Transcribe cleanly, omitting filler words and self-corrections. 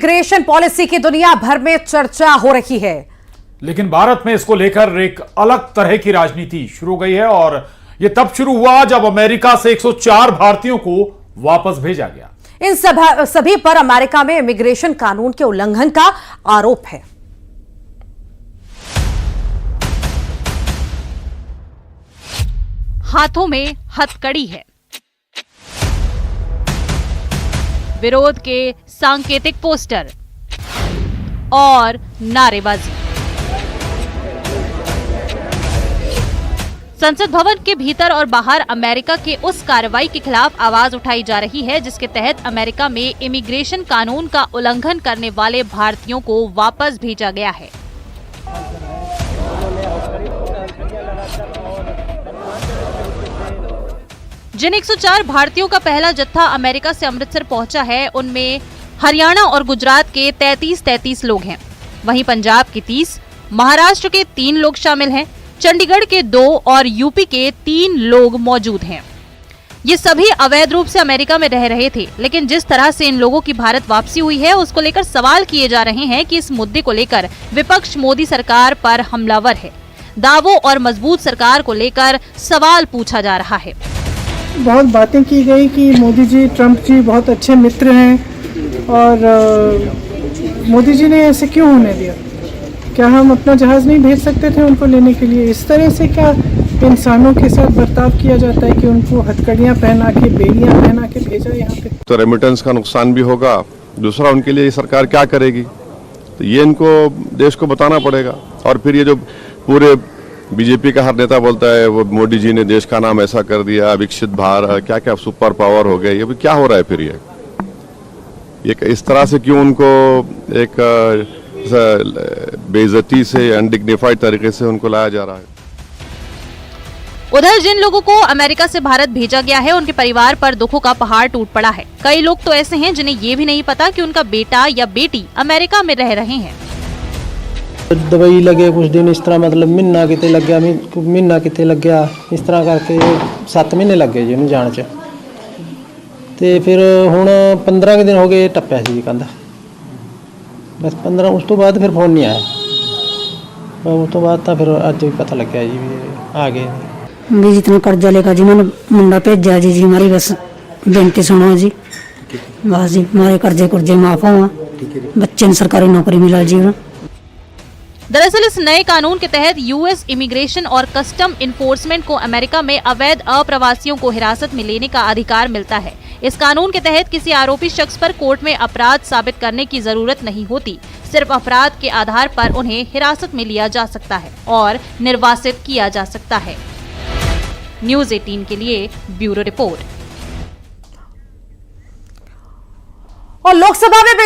Immigration policy की दुनिया भर में चर्चा हो रही है, लेकिन भारत में इसको लेकर एक अलग तरह की राजनीति शुरू हो गई है और यह तब शुरू हुआ जब अमेरिका से 104 भारतीयों को वापस भेजा गया। इन सभी पर अमेरिका में इमिग्रेशन कानून के उल्लंघन का आरोप है। हाथों में हथकड़ी है, विरोध के सांकेतिक पोस्टर और नारेबाजी। संसद भवन के भीतर और बाहर अमेरिका के उस कार्रवाई के खिलाफ आवाज उठाई जा रही है जिसके तहत अमेरिका में इमिग्रेशन कानून का उल्लंघन करने वाले भारतीयों को वापस भेजा गया है। जिन 104 भारतीयों का पहला जत्था अमेरिका से अमृतसर पहुंचा है, उनमें हरियाणा और गुजरात के 33 लोग हैं। वहीं पंजाब के 30, महाराष्ट्र के 3 लोग शामिल हैं, चंडीगढ़ के 2 और यूपी के 3 लोग मौजूद हैं। ये सभी अवैध रूप से अमेरिका में रह रहे थे, लेकिन जिस तरह से इन लोगों की भारत वापसी हुई है उसको लेकर सवाल किए जा रहे हैं कि इस मुद्दे को लेकर विपक्ष मोदी सरकार पर हमलावर है। दावों और मजबूत सरकार को लेकर सवाल पूछा जा रहा है। बहुत बातें की गई कि मोदी जी, ट्रंप जी बहुत अच्छे मित्र हैं और मोदी जी ने ऐसे क्यों होने दिया? क्या हम अपना जहाज नहीं भेज सकते थे उनको लेने के लिए? इस तरह से क्या इंसानों के साथ बर्ताव किया जाता है कि उनको हथकड़ियाँ पहना के, बेड़ियाँ पहना के भेजा यहाँ पे? तो रेमिटेंस का नुकसान भी होगा। दूसरा, उनके लिए ये सरकार क्या करेगी, तो ये इनको देश को बताना पड़ेगा। और फिर ये जो पूरे बीजेपी का हर नेता बोलता है वो मोदी जी ने देश का नाम ऐसा कर दिया, विकसित भारत, क्या क्या सुपर पावर हो गया, ये भी क्या हो रहा है? फिर ये इस तरह से क्यों उनको एक बेइज्जती से, अनडिग्निफाइड तरीके से उनको लाया जा रहा है? उधर जिन लोगों को अमेरिका से भारत भेजा गया है उनके परिवार पर दुखों का पहाड़ टूट पड़ा है। कई लोग तो ऐसे हैं जिन्हें ये भी नहीं पता कि उनका बेटा या बेटी अमेरिका में रह रहे हैं। दवाई लगे कुछ दिन इस तरह, मतलब महीना कितने लग गया, महीना कितने लग गया, इस तरह करके 7 महीने लग गए जी जान च। ਤੇ ਫਿਰ ਹੁਣ 15 ਕੁ ਦਿਨ ਹੋ ਗਏ ਟੱਪਿਆ ਸੀ ਜੀ ਕਹਿੰਦਾ, ਬਸ 15 ਉਸ ਤੋਂ ਬਾਅਦ ਫਿਰ ਫੋਨ ਨਹੀਂ ਆਇਆ। ਉਸ ਤੋਂ ਬਾਅਦ ਤਾਂ ਫਿਰ ਅੱਜ ਵੀ ਪਤਾ ਲੱਗਿਆ ਜੀ ਵੀ ਆ ਗਏ भी। जितना कर्जा लेकर जी मैंने मुंडा भेजा जी, हमारी बस बेनती सुनो जी, बस जी हमारे कर्जे कुर्जे माफ हुआ, बच्चे ने सरकारी नौकरी मिला जी। दरअसल इस नए कानून के तहत यूएस इमिग्रेशन और कस्टम इन्फोर्समेंट को अमेरिका में अवैध अप्रवासियों को हिरासत में लेने का अधिकार मिलता है। इस कानून के तहत किसी आरोपी शख्स पर कोर्ट में अपराध साबित करने की जरूरत नहीं होती, सिर्फ अपराध के आधार पर उन्हें हिरासत में लिया जा सकता है और निर्वासित किया जा सकता है। न्यूज़ 18 के लिए ब्यूरो रिपोर्ट। और लोकसभा में